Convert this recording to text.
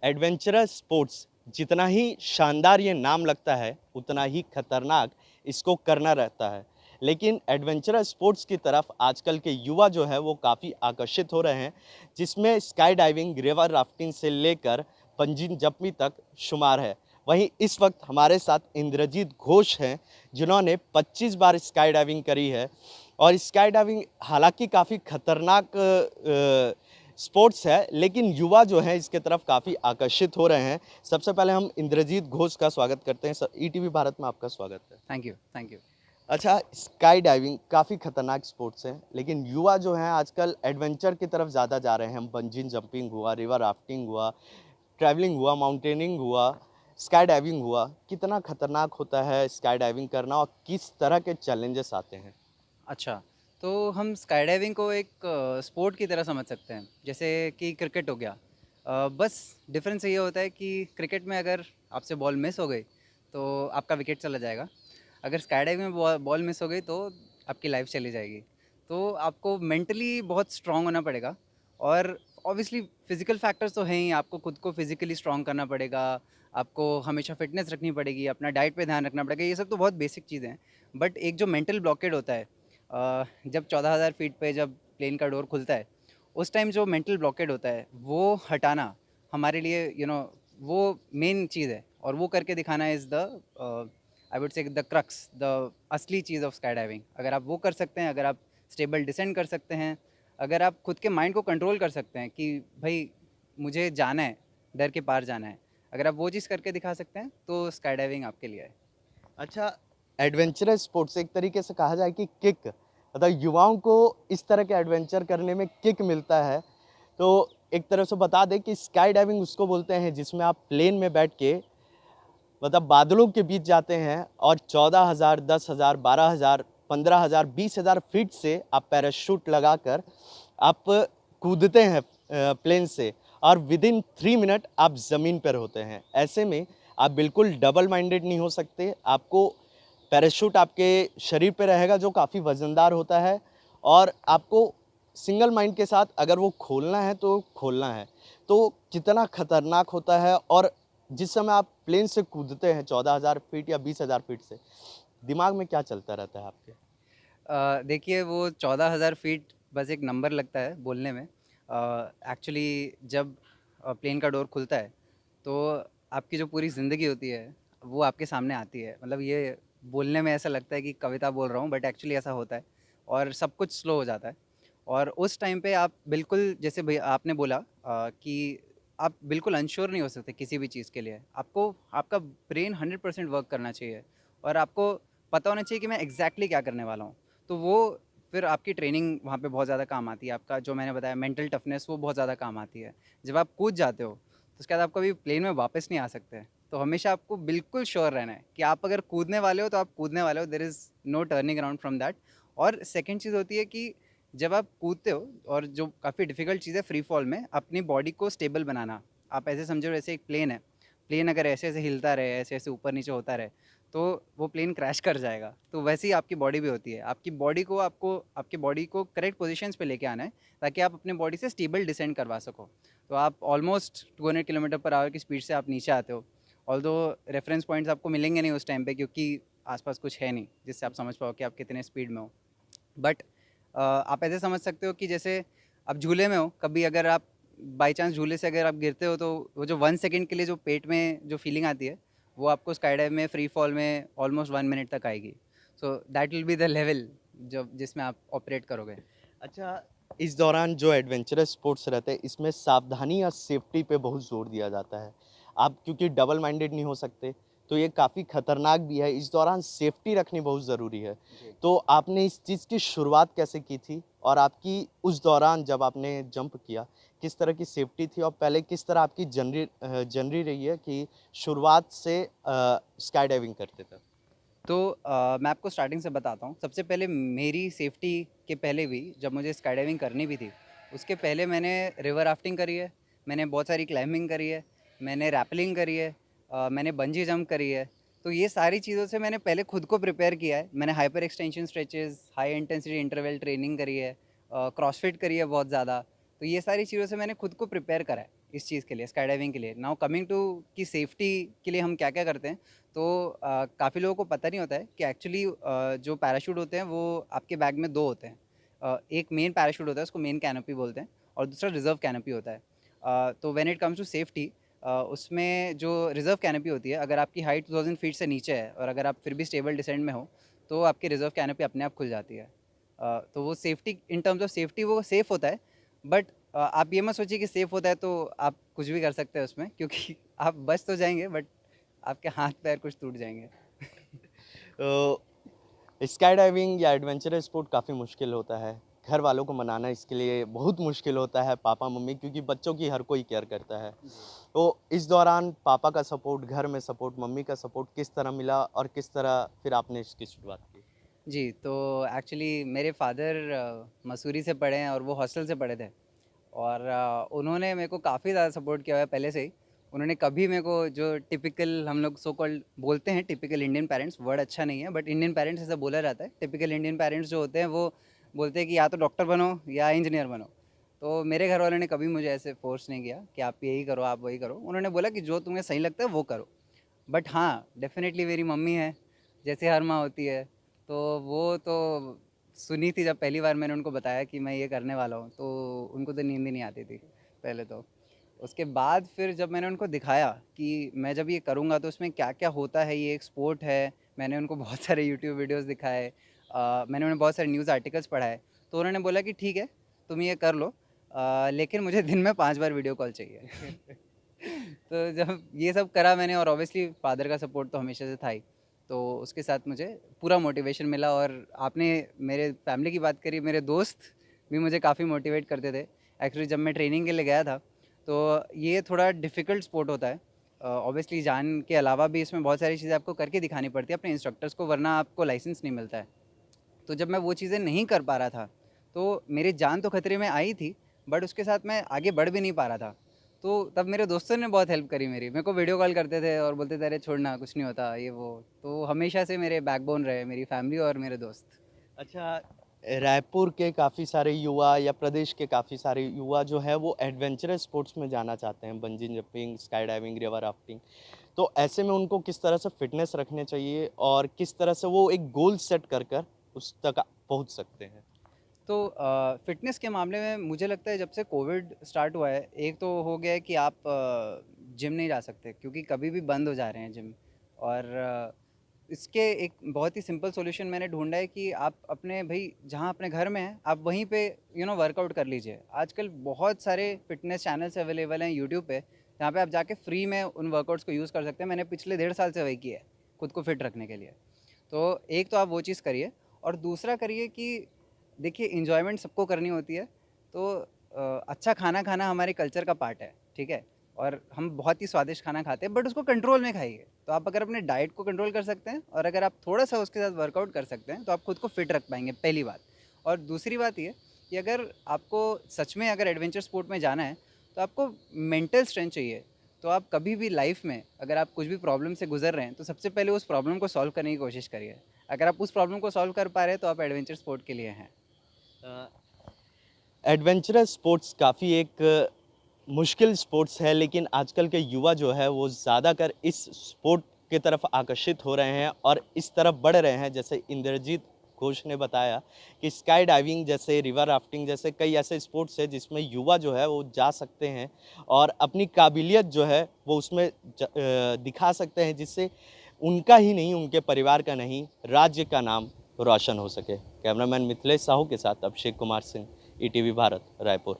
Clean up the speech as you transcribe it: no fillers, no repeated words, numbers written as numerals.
Adventurous sports जितना ही शानदार ये नाम लगता है, उतना ही खतरनाक इसको करना रहता है। लेकिन एडवेंचरस स्पोर्ट्स की तरफ आजकल के युवा जो है वो काफ़ी आकर्षित हो रहे हैं, जिसमें स्काई डाइविंग, रिवर राफ्टिंग से लेकर बंजी जंपिंग तक शुमार है। वहीं इस वक्त हमारे साथ इंद्रजीत घोष हैं, जिन्होंने 25 बार स्काई डाइविंग करी है और स्काई डाइविंग हालाँकि काफ़ी खतरनाक स्पोर्ट्स है, लेकिन युवा जो हैं इसके तरफ काफ़ी आकर्षित हो रहे हैं। सबसे पहले हम इंद्रजीत घोष का स्वागत करते हैं। सर, ईटीवी भारत में आपका स्वागत है। Thank you, thank you. अच्छा, स्काई डाइविंग काफ़ी खतरनाक स्पोर्ट्स है, लेकिन युवा जो हैं आजकल एडवेंचर की तरफ ज़्यादा जा रहे हैं। बंजी जंपिंग हुआ, रिवर राफ्टिंग हुआ, ट्रैवलिंग हुआ, माउंटेनिंग हुआ, स्काई डाइविंग हुआ। कितना खतरनाक होता है स्काई डाइविंग करना और किस तरह के चैलेंजेस आते हैं? अच्छा, तो हम स्काई डाइविंग को एक स्पोर्ट की तरह समझ सकते हैं, जैसे कि क्रिकेट हो गया। बस डिफरेंस ये होता है कि क्रिकेट में अगर आपसे बॉल मिस हो गई, तो आपका विकेट चला जाएगा। अगर स्काई डाइविंग में बॉल मिस हो गई, तो आपकी लाइफ चली जाएगी। तो आपको मेंटली बहुत स्ट्रांग होना पड़ेगा और ऑब्वियसली फिजिकल फैक्टर्स तो हैं ही, आपको खुद को फिजिकली स्ट्रांग करना पड़ेगा, आपको हमेशा फिटनेस रखनी पड़ेगी, अपना डाइट पे ध्यान रखना पड़ेगा। ये सब तो बहुत बेसिक चीज़ें हैं, बट एक जो मेंटल ब्लॉकेड होता है, जब 14,000 फीट पे जब प्लेन का डोर खुलता है, उस टाइम जो मेंटल ब्लॉकेड होता है वो हटाना हमारे लिए वो मेन चीज़ है, और वो करके दिखाना is the I would say the crux, the असली चीज़ ऑफ स्काई डाइविंग। अगर आप वो कर सकते हैं, अगर आप स्टेबल डिसेंड कर सकते हैं, अगर आप खुद के माइंड को कंट्रोल कर सकते हैं कि भाई मुझे जाना है, डर के पार जाना है, अगर आप वो चीज़ करके दिखा सकते हैं तो स्काई डाइविंग आपके लिए है। अच्छा, एडवेंचरस स्पोर्ट्स एक तरीके से कहा जाए कि किक, मतलब युवाओं को इस तरह के एडवेंचर करने में किक मिलता है। तो एक तरह से बता दें कि स्काई डाइविंग उसको बोलते हैं जिसमें आप प्लेन में बैठ के मतलब बादलों के बीच जाते हैं और 14,000, 10,000, 12,000, 15,000, 20,000 फीट से आप पैराशूट लगाकर आप कूदते हैं प्लेन से और विदिन 3 मिनट आप ज़मीन पर होते हैं। ऐसे में आप बिल्कुल डबल माइंडेड नहीं हो सकते। आपको पैराशूट आपके शरीर पे रहेगा जो काफ़ी वज़नदार होता है और आपको सिंगल माइंड के साथ अगर वो खोलना है तो खोलना है। तो कितना खतरनाक होता है और जिस समय आप प्लेन से कूदते हैं 14,000 फीट या 20,000 फीट से, दिमाग में क्या चलता रहता है आपके? देखिए, वो 14,000 फीट बस एक नंबर लगता है बोलने में। एक्चुअली जब प्लेन का डोर खुलता है, तो आपकी जो पूरी ज़िंदगी होती है वो आपके सामने आती है। मतलब ये बोलने में ऐसा लगता है कि कविता बोल रहा हूँ, बट एक्चुअली ऐसा होता है और सब कुछ स्लो हो जाता है। और उस टाइम पे आप बिल्कुल, जैसे भई आपने बोला कि आप बिल्कुल अनश्योर नहीं हो सकते किसी भी चीज़ के लिए। आपको आपका ब्रेन 100% वर्क करना चाहिए और आपको पता होना चाहिए कि मैं एग्ज़ैक्टली क्या करने वाला हूँ। तो वो फिर आपकी ट्रेनिंग वहाँ पे बहुत ज़्यादा काम आती है। आपका जो मैंने बताया मेंटल टफनेस, वो बहुत ज़्यादा काम आती है। जब आप कूद जाते हो, तो उसके बाद आप कभी प्लेन में वापस नहीं आ सकते। तो हमेशा आपको बिल्कुल श्योर रहना है कि आप अगर कूदने वाले हो, तो आप कूदने वाले हो। There is no turning around from that. और सेकंड चीज़ होती है कि जब आप कूदते हो, और जो काफ़ी डिफ़िकल्ट चीज़ है फ्री फॉल में, अपनी बॉडी को स्टेबल बनाना। आप ऐसे समझो जैसे एक प्लेन है। प्लेन अगर ऐसे-ऐसे हिलता रहे, ऐसे-ऐसे ऊपर-नीचे होता रहे, तो वो प्लेन क्रैश कर जाएगा। तो वैसे ही आपकी बॉडी भी होती है। आपकी बॉडी को करेक्ट पोज़ीशंस पे लेके आना है, ताकि आप अपने बॉडी से स्टेबल डिसेंड करवा सको। तो आप ऑलमोस्ट 200 किलोमीटर पर आवर की स्पीड से आप नीचे आते हो। ऑल्दो रेफ़रेंस पॉइंट्स आपको मिलेंगे नहीं उस टाइम पे, क्योंकि आस-पास कुछ है नहीं, जिससे आप समझ पाओ कि आप कितने स्पीड में हो। बट आप ऐसे समझ सकते हो कि जैसे आप झूले में हो, कभी अगर आप बाई चांस झूले से अगर आप गिरते हो, तो वो जो 1 सेकंड के लिए जो पेट में जो फीलिंग आती है, वो आपको स्काई डाइव में फ्री फॉल में ऑलमोस्ट 1 मिनट तक आएगी। So that will be the level जब जिसमें आप ऑपरेट करोगे। अच्छा, इस दौरान जो एडवेंचरस स्पोर्ट्स रहते हैं, इसमें सावधानी और सेफ्टी पे बहुत ज़ोर दिया जाता है। आप क्योंकि डबल माइंडेड नहीं हो सकते, तो ये काफ़ी खतरनाक भी है। इस दौरान सेफ्टी रखनी बहुत ज़रूरी है। जी। तो आपने इस चीज़ की शुरुआत कैसे की थी? और आपकी उस दौरान जब आपने जंप किया, किस तरह की सेफ्टी थी? और पहले किस तरह आपकी जर्नी रही है कि शुरुआत से स्काई डाइविंग करते तक? तो मैं आपको स्टार्टिंग से बताता हूँ। सबसे पहले मेरी सेफ्टी के पहले भी, जब मुझे स्काई डाइविंग करनी भी थी, उसके पहले मैंने रिवर राफ्टिंग करी है, मैंने बहुत सारी क्लाइंबिंग करी है, मैंने रैपलिंग करी है, मैंने बंजी जंप करी है। तो ये सारी चीज़ों से मैंने पहले खुद को प्रिपेयर किया है। मैंने hyper extension stretches, high intensity interval training करी है, क्रॉसफिट करी है बहुत ज़्यादा। तो ये सारी चीज़ों से मैंने खुद को प्रिपेयर करा है। इस चीज़ के लिए, स्काई डाइविंग के लिए। नाउ कमिंग टू कि सेफ्टी के लिए हम क्या क्या करते हैं, तो काफ़ी लोगों को पता नहीं होता है कि एक्चुअली जो पैराशूट होते हैं वो आपके बैग में दो होते हैं। एक मेन पैराशूट होता है, उसको मेन कैनोपी बोलते हैं, और दूसरा रिजर्व कैनोपी होता है। तो when it comes to safety, उसमें जो रिजर्व कैनोपी होती है, अगर आपकी हाइट 2000 फीट से नीचे है और अगर आप फिर भी स्टेबल डिसेंट में हो, तो आपकी रिजर्व कैनोपी अपने आप खुल जाती है। तो वो safety, in terms of safety वो सेफ़ होता है, बट आप ये मत सोचिए कि सेफ़ होता है तो आप कुछ भी कर सकते हैं उसमें, क्योंकि आप बच तो जाएंगे बट आपके हाथ पैर कुछ टूट जाएंगे। स्काई डाइविंग या एडवेंचरस स्पोर्ट काफ़ी मुश्किल होता है। घर वालों को मनाना इसके लिए बहुत मुश्किल होता है, पापा मम्मी, क्योंकि बच्चों की हर कोई केयर करता है। तो इस दौरान पापा का सपोर्ट, घर में सपोर्ट, मम्मी का सपोर्ट किस तरह मिला और किस तरह फिर आपने इसकी शुरुआत की? जी, तो एक्चुअली मेरे फादर मसूरी से पढ़े हैं और वो हॉस्टल से पढ़े थे, और उन्होंने मेरे को काफ़ी ज़्यादा सपोर्ट किया हुआ है पहले से ही। उन्होंने कभी मेरे को जो टिपिकल हम लोग सो कॉल्ड बोलते हैं, टिपिकल इंडियन पेरेंट्स, वर्ड अच्छा नहीं है बट इंडियन पेरेंट्स ऐसा बोला जाता है। टिपिकल इंडियन पेरेंट्स जो होते हैं वो बोलते हैं कि या तो डॉक्टर बनो या इंजीनियर बनो। तो मेरे घर वालों ने कभी मुझे ऐसे फोर्स नहीं किया कि आप यही करो, आप वही करो। उन्होंने बोला कि जो तुम्हें सही लगता है वो करो। बट हाँ, डेफ़िनेटली मेरी मम्मी है, जैसे हर माँ होती है, तो वो तो सुनी थी जब पहली बार मैंने उनको बताया कि मैं ये करने वाला हूँ, तो उनको तो नींद ही नहीं आती थी पहले तो। उसके बाद फिर जब मैंने उनको दिखाया कि मैं जब ये करूँगा तो उसमें क्या-क्या होता है, ये एक स्पोर्ट है, मैंने उनको बहुत सारे यूट्यूब वीडियोज़ दिखाए, मैंने उन्हें बहुत सारे न्यूज़ आर्टिकल्स पढ़ाए, तो उन्होंने बोला कि ठीक है, तुम ये कर लो, लेकिन मुझे दिन में 5 बार वीडियो कॉल चाहिए। तो जब ये सब करा मैंने, और ऑब्वियसली फादर का सपोर्ट तो हमेशा से था ही, तो उसके साथ मुझे पूरा मोटिवेशन मिला। और आपने मेरे फैमिली की बात करी, मेरे दोस्त भी मुझे काफ़ी मोटिवेट करते थे। एक्चुअली जब मैं ट्रेनिंग के लिए गया था, तो ये थोड़ा डिफ़िकल्ट स्पोर्ट होता है। ऑब्वियसली जान के अलावा भी इसमें बहुत सारी चीज़ें आपको करके दिखानी पड़ती है अपने इंस्ट्रक्टर्स को, वरना आपको लाइसेंस नहीं मिलता है। तो जब मैं वो चीज़ें नहीं कर पा रहा था, तो मेरी जान तो खतरे में आई थी, बट उसके साथ मैं आगे बढ़ भी नहीं पा रहा था। तो तब मेरे दोस्तों ने बहुत हेल्प करी मेरी, मेरे को वीडियो कॉल करते थे और बोलते थे अरे छोड़ना, कुछ नहीं होता, ये वो। तो हमेशा से मेरे बैकबोन रहे मेरी फैमिली और मेरे दोस्त। अच्छा, रायपुर के काफ़ी सारे युवा या प्रदेश के काफ़ी सारे युवा जो है वो एडवेंचरस स्पोर्ट्स में जाना चाहते हैं, bungee jumping, sky diving, river rafting. तो ऐसे में उनको किस तरह से फिटनेस रखने चाहिए और किस तरह से वो एक गोल सेट कर कर उस तक पहुंच सकते हैं? तो फ़िटनेस के मामले में मुझे लगता है जब से कोविड स्टार्ट हुआ है, एक तो हो गया है कि आप जिम नहीं जा सकते क्योंकि कभी भी बंद हो जा रहे हैं जिम। और इसके एक बहुत ही सिंपल सॉल्यूशन मैंने ढूँढा है कि आप अपने भई जहाँ अपने घर में हैं, आप वहीं पे वर्कआउट कर लीजिए। आजकल बहुत सारे फ़िटनेस चैनल्स अवेलेबल हैं यूट्यूब पे, जहाँ पे आप जाके फ्री में उन वर्कआउट्स को यूज़ कर सकते हैं। मैंने पिछले 1.5 साल से वही किया है, खुद को फिट रखने के लिए। तो एक तो आप वो चीज़ करिए, और दूसरा करिए कि देखिए एन्जॉयमेंट सबको करनी होती है, तो अच्छा खाना खाना हमारे कल्चर का पार्ट है, ठीक है? और हम बहुत ही स्वादिष्ट खाना खाते हैं, बट उसको कंट्रोल में खाइए। तो आप अगर अपने डाइट को कंट्रोल कर सकते हैं और अगर आप थोड़ा-सा उसके साथ वर्कआउट कर सकते हैं, तो आप खुद को फिट रख पाएँगे, पहली बात। और दूसरी बात ये कि अगर आपको सच में अगर एडवेंचर स्पोर्ट में जाना है, तो आपको मेंटल स्ट्रेंथ चाहिए। तो आप कभी भी लाइफ़ में अगर आप कुछ भी प्रॉब्लम से गुज़र रहे हैं, तो सबसे पहले उस प्रॉब्लम को सॉल्व करने की कोशिश करिए। अगर आप उस प्रॉब्लम को सॉल्व कर पा रहे हैं, तो आप एडवेंचर स्पोर्ट के लिए हैं। एडवेंचरस स्पोर्ट्स काफ़ी एक मुश्किल स्पोर्ट्स है, लेकिन आजकल के युवा जो है वो ज़्यादातर इस स्पोर्ट की तरफ आकर्षित हो रहे हैं और इस तरफ बढ़ रहे हैं। जैसे इंद्रजीत घोष ने बताया कि स्काई डाइविंग जैसे, रिवर राफ्टिंग जैसे कई ऐसे स्पोर्ट्स हैं जिसमें युवा जो है वो जा सकते हैं और अपनी काबिलियत जो है वो उसमें दिखा सकते हैं, जिससे उनका ही नहीं, उनके परिवार का नहीं, राज्य का नाम रोशन हो सके। कैमरामैन मिथिलेश साहू के साथ अभिषेक कुमार सिंह, ईटीवी भारत, रायपुर।